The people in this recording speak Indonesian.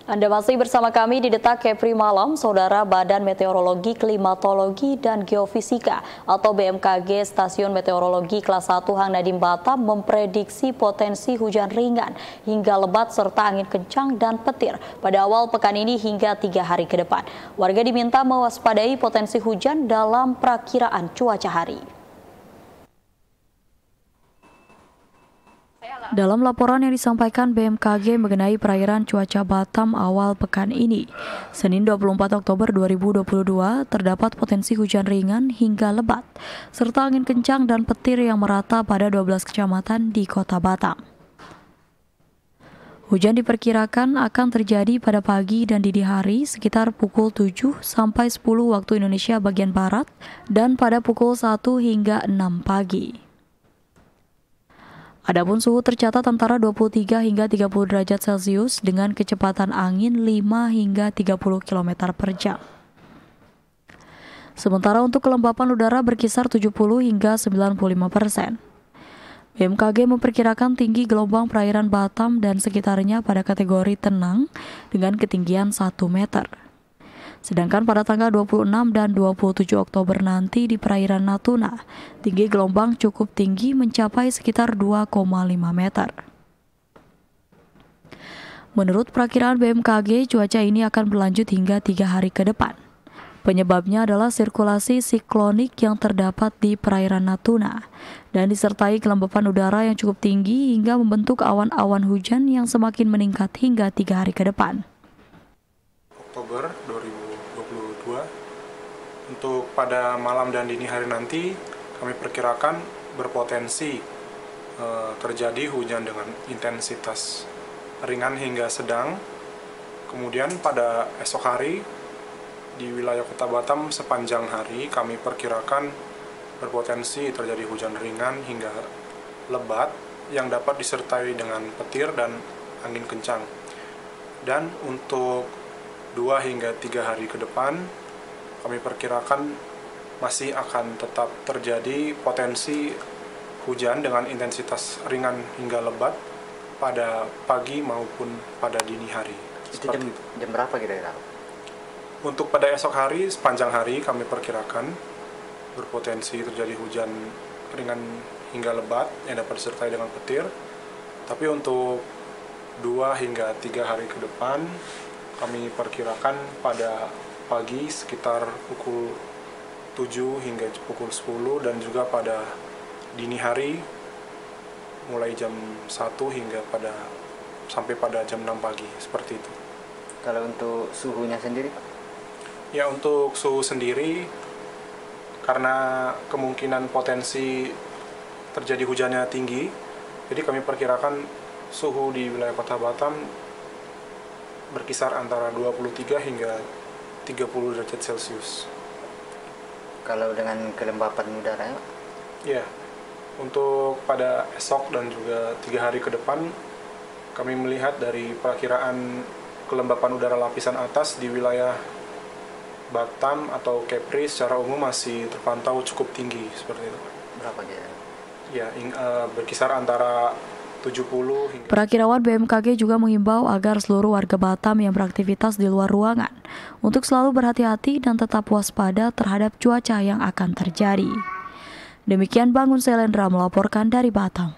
Anda masih bersama kami di Detak Kepri Malam. Saudara, Badan Meteorologi, Klimatologi, dan Geofisika atau BMKG Stasiun Meteorologi Kelas 1 Hang Nadiem Batam memprediksi potensi hujan ringan hingga lebat serta angin kencang dan petir pada awal pekan ini hingga 3 hari ke depan. Warga diminta mewaspadai potensi hujan dalam perakiraan cuaca hari. Dalam laporan yang disampaikan BMKG mengenai perairan cuaca Batam awal pekan ini, Senin 24 Oktober 2022, terdapat potensi hujan ringan hingga lebat, serta angin kencang dan petir yang merata pada 12 kecamatan di kota Batam. Hujan diperkirakan akan terjadi pada pagi dan dini hari sekitar pukul 7 sampai 10 waktu Indonesia bagian Barat dan pada pukul 1 hingga 6 pagi. Adapun suhu tercatat antara 23 hingga 30 derajat Celcius dengan kecepatan angin 5 hingga 30 km per jam. Sementara untuk kelembapan udara berkisar 70 hingga 95%. BMKG memperkirakan tinggi gelombang perairan Batam dan sekitarnya pada kategori tenang dengan ketinggian 1 meter. Sedangkan pada tanggal 26 dan 27 Oktober nanti di perairan Natuna, tinggi gelombang cukup tinggi mencapai sekitar 2,5 meter. Menurut perakiraan BMKG, cuaca ini akan berlanjut hingga 3 hari ke depan. Penyebabnya adalah sirkulasi siklonik yang terdapat di perairan Natuna dan disertai kelembapan udara yang cukup tinggi hingga membentuk awan-awan hujan yang semakin meningkat hingga 3 hari ke depan. Oktober 2022, untuk pada malam dan dini hari nanti kami perkirakan berpotensi terjadi hujan dengan intensitas ringan hingga sedang. Kemudian pada esok hari di wilayah kota Batam sepanjang hari kami perkirakan berpotensi terjadi hujan ringan hingga lebat yang dapat disertai dengan petir dan angin kencang. Dan untuk 2 hingga 3 hari ke depan, kami perkirakan masih akan tetap terjadi potensi hujan dengan intensitas ringan hingga lebat pada pagi maupun pada dini hari. Itu jam berapa kira-kira? Untuk pada esok hari, sepanjang hari kami perkirakan berpotensi terjadi hujan ringan hingga lebat yang dapat disertai dengan petir. Tapi untuk 2 hingga 3 hari ke depan, kami perkirakan pada pagi sekitar pukul 7 hingga pukul 10 dan juga pada dini hari mulai jam 1 hingga sampai pada jam 6 pagi, seperti itu. Kalau untuk suhunya sendiri? Ya, untuk suhu sendiri karena kemungkinan potensi terjadi hujannya tinggi, jadi kami perkirakan suhu di wilayah kota Batam berkisar antara 23 hingga 30 derajat Celcius. Kalau dengan kelembapan udara? Ya, untuk pada esok dan juga 3 hari ke depan, kami melihat dari perakiraan kelembapan udara lapisan atas di wilayah Batam atau Kepri secara umum masih terpantau cukup tinggi, seperti itu. Berapa dia? Ya, berkisar antara 70 hingga... Perakirawan BMKG juga mengimbau agar seluruh warga Batam yang beraktivitas di luar ruangan untuk selalu berhati-hati dan tetap waspada terhadap cuaca yang akan terjadi. Demikian Bangun Selendra melaporkan dari Batam.